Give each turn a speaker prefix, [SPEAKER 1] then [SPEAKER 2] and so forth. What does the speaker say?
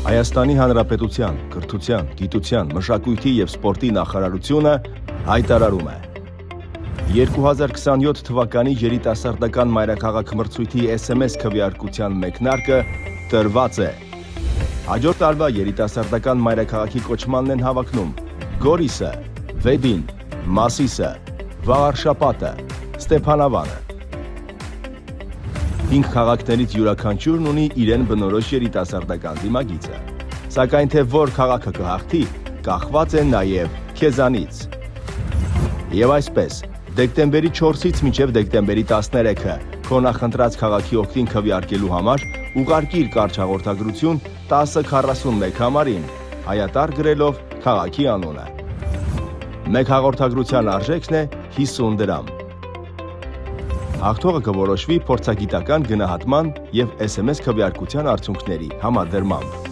[SPEAKER 1] Հայաստանի Հանրապետության կրթության, գիտության, մշակույթի և սպորտի նախարարությունը հայտարարում է 2027 թվականի երիտասարդական մայրաքաղաք մրցույթի SMS քվեարկության մեկնարկը տրված է։ Հաջորդ տարվա երիտասարդական մայրաքաղաքի կոչմանն են հավակնում Գորիսը, Վեդին, Մասիսը, Վաղարշապատը, Ստեփանավանը։ 5 քաղաքներից յուրաքանչյուրն ունի իրեն բնորոշ երիտասարդական դիմագիծը, սակայն թե որ քաղաքը կհաղթի, կախված է նաև քեզանից։ Եվ այսպես, դեկտեմբերի 4-ից մինչև դեկտեմբերի 13-ը քո նախընտրած քաղաքի օգտին քվեարկելու համար ուղարկիր կարճ հաղորդագրություն 1041 համարին, հայատար գրելով քաղաքի անունը։ Մեկ հաղորդագրության արժեքն է 50 դրամ։ Հաղթողը կորոշվի փորձագիտական գնահատման և SMS քվեարկության արդյունքների համադրմամբ։